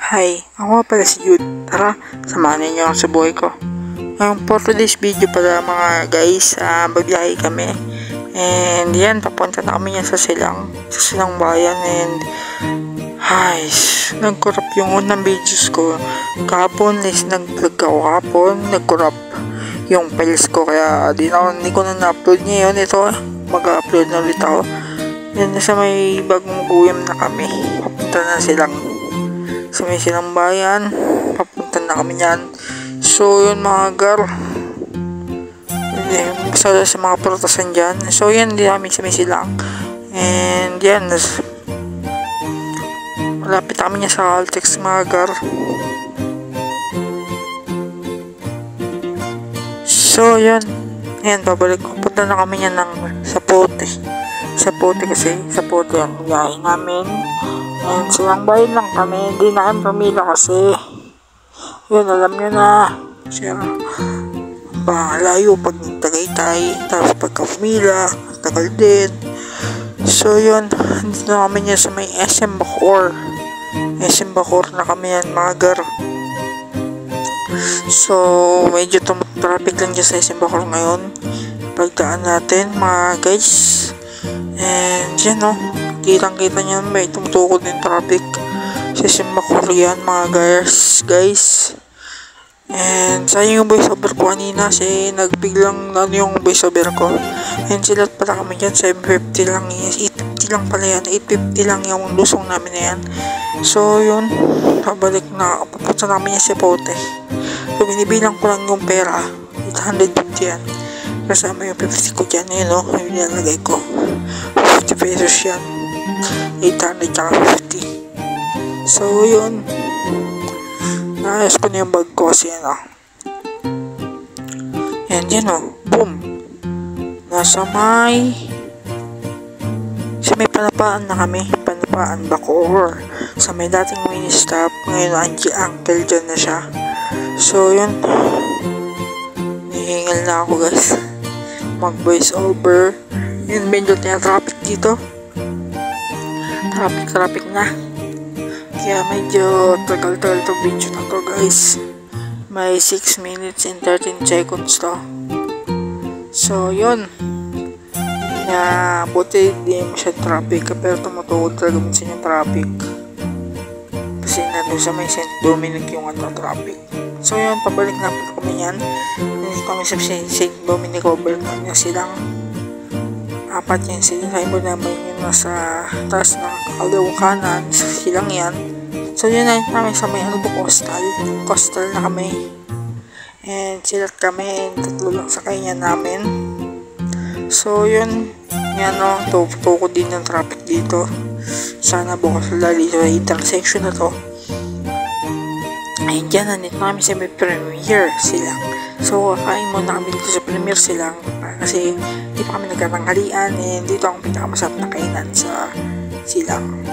Hi, ako nga pala si Jude. Tara, samahan ninyo ako sa buhay ko. For today's video pala mga guys, magbiyahe kami. And yan, papunta na kami yan sa silang bayan. And nag-corrupt yung unang videos ko. Kahapon is nag-vlog ako kahapon, nag-corrupt yung files ko. Kaya hindi ko na na-upload ngayon. Ito, mag-upload na ulit ako. Yan, nasa may bagong UM na kami. Papunta na sa may silang bayan, papunta na kami yan. So yun mga gar, sa mga protasan dyan. So yan, hindi namin sa may silang. And yan, malapit kami niya sa Altex mga gar. So yun, yan, papunta na kami yan sa Pote kasi sa Pote ang biyahe namin. And silang bayan lang kami, hindi na kami pamila kasi yun, alam nyo na siya layo pag Tagaytay, tapos pagka pumila tagal din. So yun, dito na kami niya sa may SM Bacoor na kami yan mga gar. So medyo traffic lang dyan sa SM Bacoor ngayon pagdaan natin mga guys. And yan o, kitang-kita nyo may tumutukod ng traffic sa Simba Korean mga guys. And sayang yung voice over ko kanina kasi nagbiglang yung voice over ko. And sila pala kami dyan, 750 lang, 850 lang pala yan, 850 lang yung lusong namin na yan. So yun, papunta namin yan sa Pote. So binibilang ko lang yung pera, 850 yan. Kasama yung 50 ko dyan, yun o, yung nilagay ko, 50 pesos yan, 800 tsaka 50. So yun, naayos ko na yung bag ko kasi yan o. And yan o, boom, sa may Panapaan na kami, Panapaan Bacoor, sa may dating mini stop. Ngayon uncle dyan na siya. So yun, nihingal na ako guys, mag voice over. Yun, medyo traffic dito, traffic na, kaya medyo tagal to video na to guys. May 6 minutes and 13 seconds to. So yun, na buti di masyad traffic, pero tumutukod talaga minsan yung traffic kasi nandun sa may St. Dominic yung traffic. So yun, pabalik na po kami yan. Kami sa St. Dominic over kami silang apat yan. Sinasay mo naman yun nasa taas na kalawang kanan, silang yan. So yun na kami sa may coastal na kami. And silat kami, and tatlo lang sa kanya namin. So yun, yan o, tukod din ng traffic dito. Sana bukas lali sa intersection na to. Ayun dyan, nandito namin sa may Premier silang. So kain muna kami dito sa Premier silang kasi hindi pa kami nagkatanghalian. And dito ang pinakamasarap na kainan sa silang.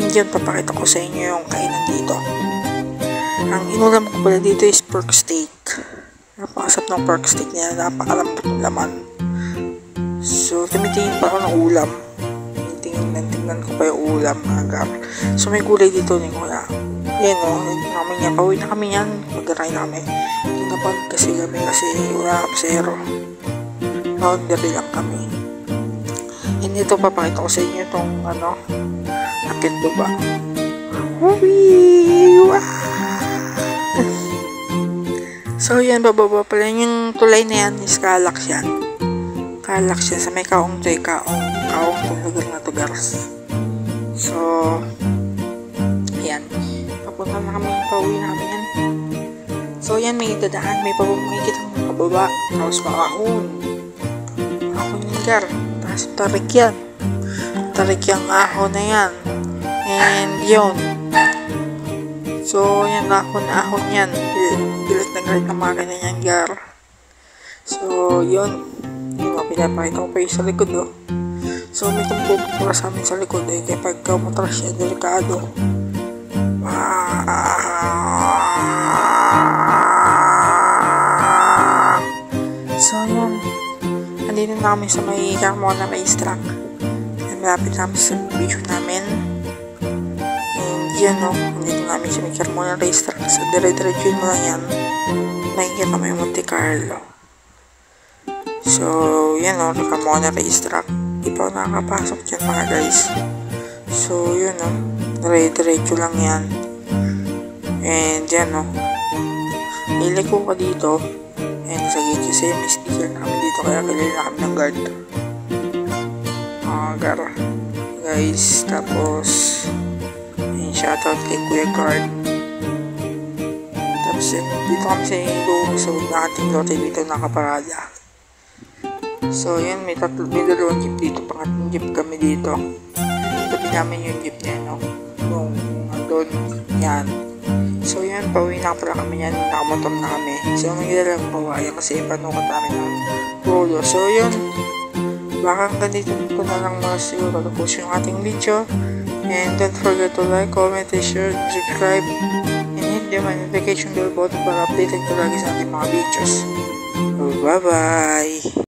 Yun, papakita ko sa inyo yung kainan dito. Ang inulam ko pala dito is pork steak. Napakasap ng pork steak niya, napakalambot ng laman. So tumitingin pa ako ng ulam, tingnan ko pa yung ulam agad. So may gulay dito ni Kuya. Yan o, namin niya, pauwi na kami yan, mag-try na kami. Tinapag kasi wala kapsero, boundary lang kami. And ito, papakita ko sa inyo itong akit baba. So yan, bababa pala yung tulay na yan, is Calax yan. Calax siya sa may kaong tong lugar na to girls. So yan, papunta na kami, pauwi namin yan. So yan, may dadaan, may makikita ng pababa, tapos ahon yung gar, tapos tarik yung ahon na yan. And yun, so yan, ahon yan, bilit na galit ng makina yan gar. So yun, pinapakita ko pa yung sa likod o. So may tumupura sa amin sa likod kaya pagka matras siya, delikado. So yun, andito na kami sa may Carmona racetrack. Malapit namin sa video namin. And yan no, dito namin sa may Carmona Racetrack. So dire-diretsuin mo lang yan, makikita mo yung Monte Carlo. So yan no, Carmona Racetrack, di pa ako nakakapasok dyan mga guys. So yun no, dire-diretso lang yan. And yan no, iliko ka dito, and sa gate kasi may sticker namin dito, kaya kilala na kami ng guard. Gara guys. Tapos yung shoutout kay Kuya Guard. Tapos yun, dito kami sa loob na ating lote dito nakaparada. So yun, may dalawang jeep dito, pangatlong jeep kami dito. Tabi namin yung jeep niya no, yung andun yan. So yan, pauwi na pala kami yan, nakamotor na kami. So magdala lang pawayan kasi panukat namin ng rolo. So yun, baka ganito ko na lang mga siguro tapos yung ating video. And don't forget to like, comment, share, subscribe, and hit the notification bell button para updated ko lagi sa ating mga videos. So, bye bye!